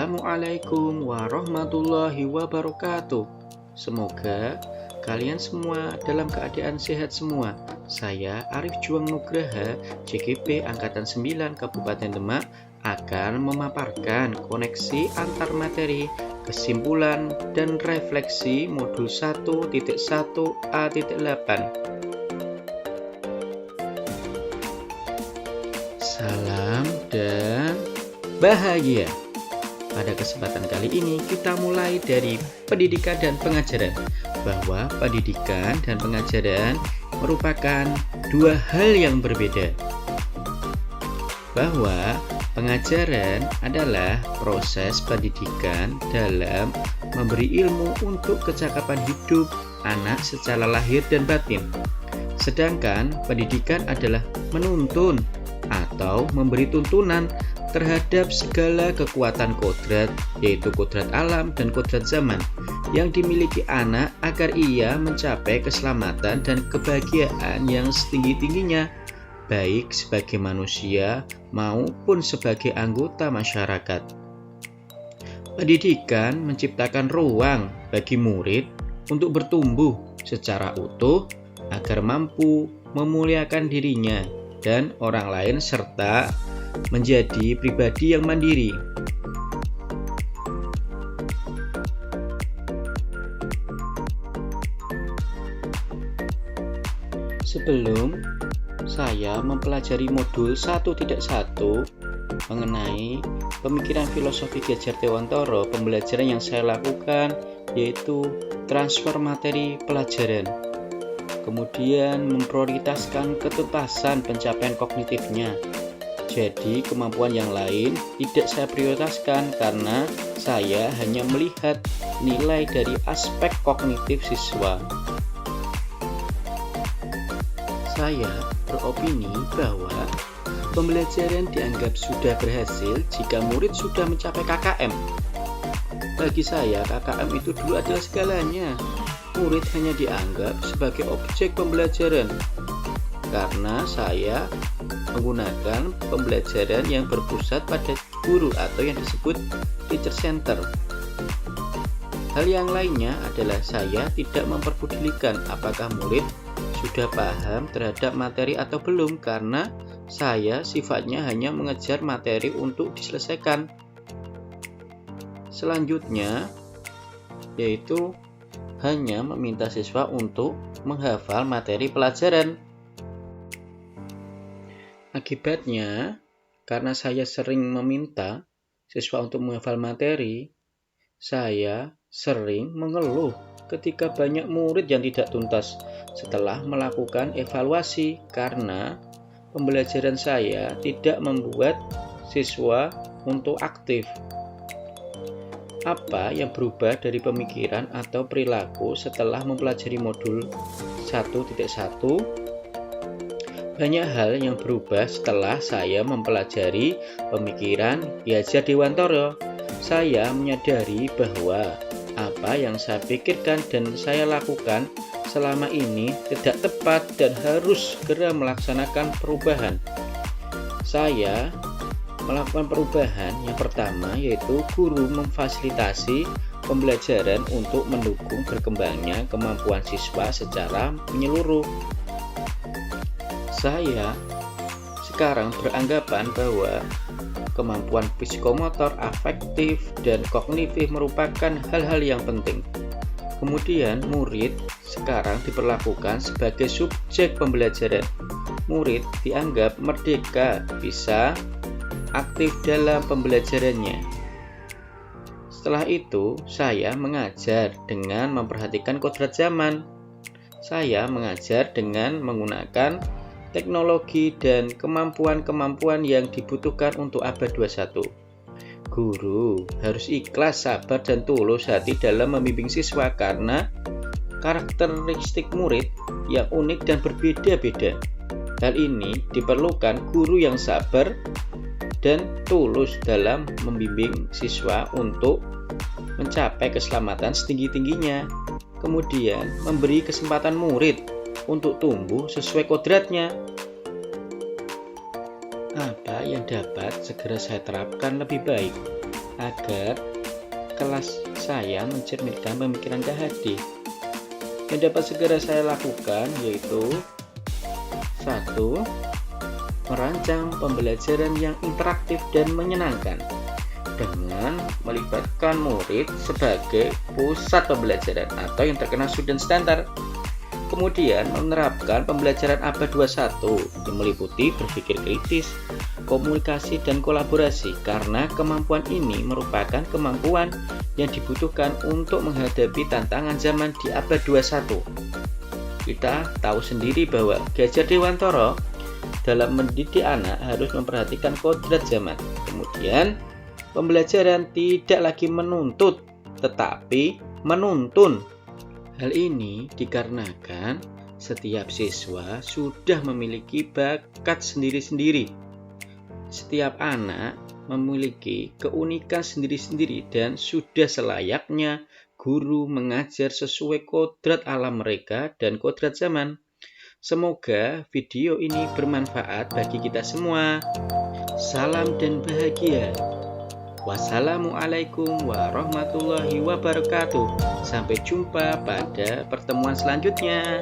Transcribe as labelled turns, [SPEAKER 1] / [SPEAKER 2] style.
[SPEAKER 1] Assalamualaikum warahmatullahi wabarakatuh. Semoga kalian semua dalam keadaan sehat semua. Saya Arif Juang Nugraha, JGP Angkatan 9 Kabupaten Demak, akan memaparkan koneksi antar materi, kesimpulan, dan refleksi modul 1.1a.8. Salam dan bahagia. Pada kesempatan kali ini kita mulai dari pendidikan dan pengajaran, bahwa pendidikan dan pengajaran merupakan dua hal yang berbeda. Bahwa pengajaran adalah proses pendidikan dalam memberi ilmu untuk kecakapan hidup anak secara lahir dan batin. Sedangkan pendidikan adalah menuntun atau memberi tuntunan terhadap segala kekuatan kodrat, yaitu kodrat alam dan kodrat zaman yang dimiliki anak agar ia mencapai keselamatan dan kebahagiaan yang setinggi-tingginya, baik sebagai manusia maupun sebagai anggota masyarakat. Pendidikan menciptakan ruang bagi murid untuk bertumbuh secara utuh agar mampu memuliakan dirinya dan orang lain serta menjadi pribadi yang mandiri. Sebelum saya mempelajari modul 1.1 mengenai pemikiran filosofi Gadjar Dewantara, pembelajaran yang saya lakukan yaitu transfer materi pelajaran. Kemudian memprioritaskan ketuntasan pencapaian kognitifnya. Jadi kemampuan yang lain tidak saya prioritaskan karena saya hanya melihat nilai dari aspek kognitif siswa. Saya beropini bahwa pembelajaran dianggap sudah berhasil jika murid sudah mencapai KKM. Bagi saya, KKM itu dulu adalah segalanya. Murid hanya dianggap sebagai objek pembelajaran karena saya menggunakan pembelajaran yang berpusat pada guru atau yang disebut teacher center. Hal yang lainnya adalah saya tidak memperdulikan apakah murid sudah paham terhadap materi atau belum, karena saya sifatnya hanya mengejar materi untuk diselesaikan. Selanjutnya yaitu hanya meminta siswa untuk menghafal materi pelajaran. Akibatnya, karena saya sering meminta siswa untuk menghafal materi, saya sering mengeluh ketika banyak murid yang tidak tuntas setelah melakukan evaluasi karena pembelajaran saya tidak membuat siswa untuk aktif. Apa yang berubah dari pemikiran atau perilaku setelah mempelajari modul 1.1? Banyak hal yang berubah setelah saya mempelajari pemikiran Gadjar Dewantara. Saya menyadari bahwa apa yang saya pikirkan dan saya lakukan selama ini tidak tepat dan harus segera melaksanakan perubahan. Saya melakukan perubahan yang pertama yaitu guru memfasilitasi pembelajaran untuk mendukung berkembangnya kemampuan siswa secara menyeluruh. Saya sekarang beranggapan bahwa kemampuan psikomotor, afektif, dan kognitif merupakan hal-hal yang penting. Kemudian murid sekarang diperlakukan sebagai subjek pembelajaran. Murid dianggap merdeka, bisa aktif dalam pembelajarannya. Setelah itu, saya mengajar dengan memperhatikan kodrat zaman. Saya mengajar dengan menggunakan teknologi dan kemampuan-kemampuan yang dibutuhkan untuk abad 21. Guru harus ikhlas, sabar, dan tulus hati dalam membimbing siswa karena karakteristik murid yang unik dan berbeda-beda. Hal ini diperlukan guru yang sabar dan tulus dalam membimbing siswa untuk mencapai keselamatan setinggi-tingginya. Kemudian memberi kesempatan murid untuk tumbuh sesuai kodratnya. Apa yang dapat segera saya terapkan lebih baik agar kelas saya mencerminkan pemikiran KHD. Yang dapat segera saya lakukan yaitu 1. Merancang pembelajaran yang interaktif dan menyenangkan dengan melibatkan murid sebagai pusat pembelajaran atau yang terkenal student center. Kemudian menerapkan pembelajaran abad 21 yang meliputi berpikir kritis, komunikasi, dan kolaborasi karena kemampuan ini merupakan kemampuan yang dibutuhkan untuk menghadapi tantangan zaman di abad 21. Kita tahu sendiri bahwa Gadjah Dewantara dalam mendidik anak harus memperhatikan kodrat zaman. Kemudian pembelajaran tidak lagi menuntut tetapi menuntun. Hal ini dikarenakan setiap siswa sudah memiliki bakat sendiri-sendiri. Setiap anak memiliki keunikan sendiri-sendiri dan sudah selayaknya guru mengajar sesuai kodrat alam mereka dan kodrat zaman. Semoga video ini bermanfaat bagi kita semua. Salam dan bahagia. Wassalamualaikum warahmatullahi wabarakatuh. Sampai jumpa pada pertemuan selanjutnya.